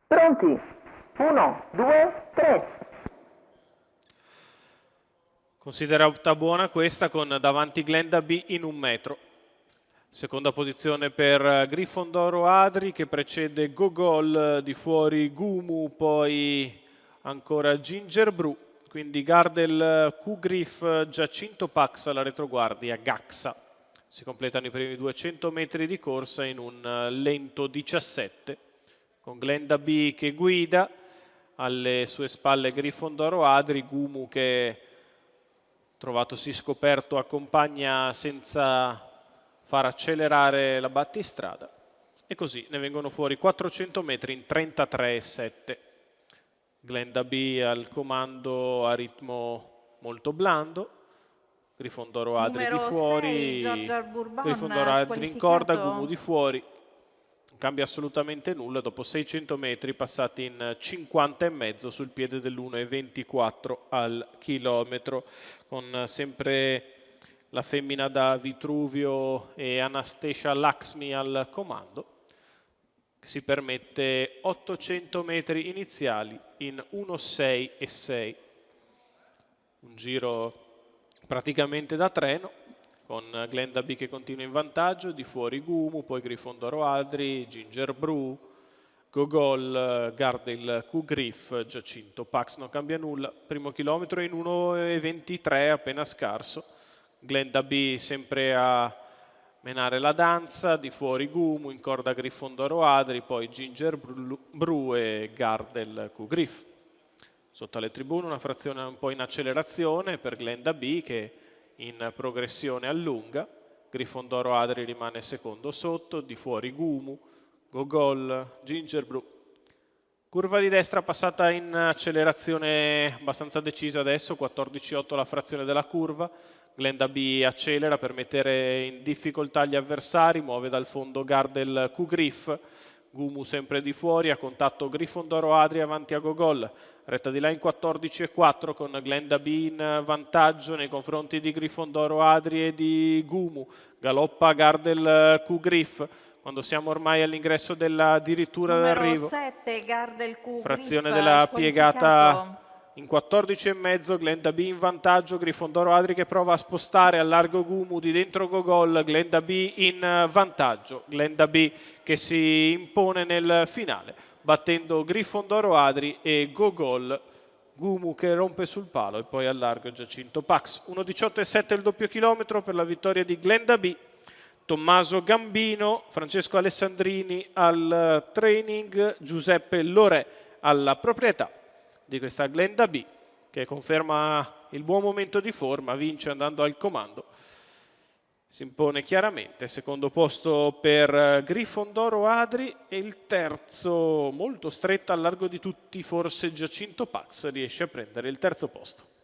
Pronti? 1, 2, 3. Considerata buona questa con davanti Glenda B in 1 metro. Seconda posizione per Grifondoro Adri che precede Gogol, di fuori Gumu, poi ancora Ginger Brew, quindi Gardel, Q-Griff, Giacinto Pax alla retroguardia, Gaxa. Si completano i primi 200 metri di corsa in un lento 17, con Glenda B che guida, alle sue spalle Grifondoro Adri, Gumu che trovatosi scoperto accompagna senza far accelerare la battistrada e così ne vengono fuori 400 metri in 33,7. Glenda B al comando a ritmo molto blando, Grifondoro Adri Numero di fuori, 6, Giorgia Bourbon, Grifondoro Adri in corda, Gumu di squalificato. fuori. Non cambia assolutamente nulla dopo 600 metri passati in 50,5 sul piede dell'1,24 al chilometro, con sempre la femmina da Vitruvio e Anastasia Laxmi al comando, che si permette 800 metri iniziali in 1,6,6. Un giro praticamente da treno, con Glenda B che continua in vantaggio, di fuori Gumu, poi Grifondoro Adri, Ginger Brew, Gogol, Gardel, Q-Griff, Giacinto Pax non cambia nulla. Primo chilometro in 1,23, appena scarso. Glenda B sempre a menare la danza, di fuori Gumu, in corda Grifondoro Adri, poi Ginger Brew e Gardel, Q-Griff. Sotto alle tribune una frazione un po' in accelerazione per Glenda B che in progressione allunga. Grifondoro Adri rimane secondo sotto, di fuori Gumu, Gogol, Ginger Brew. Curva di destra passata in accelerazione abbastanza decisa adesso, 14,8 la frazione della curva. Glenda B accelera per mettere in difficoltà gli avversari, muove dal fondo Gardel Q-Griff. Gumu sempre di fuori, a contatto Grifondoro Adri avanti a Gogol. Retta di là in 14,4 con Glenda B in vantaggio nei confronti di Grifondoro Adri e di Gumu. Galoppa Gardel Q-Griff quando siamo ormai all'ingresso della addirittura Numero d'arrivo. 7, Gardel Q. Frazione Griff, della squalificato. piegata in 14,5, Glenda B in vantaggio, Grifondoro Adri che prova a spostare al largo Gumu di dentro Gogol, Glenda B in vantaggio, Glenda B che si impone nel finale, battendo Grifondoro Adri e Gogol, Gumu che rompe sul palo e poi al largo Giacinto Pax. 1,18,7 il doppio chilometro per la vittoria di Glenda B. Tommaso Gambino, Francesco Alessandrini al training, Giuseppe Lorè alla proprietà di questa Glenda B che conferma il buon momento di forma, vince andando al comando, si impone chiaramente. Secondo posto per Grifondoro Adri e il terzo molto stretto al largo di tutti, forse Giacinto Pax riesce a prendere il terzo posto.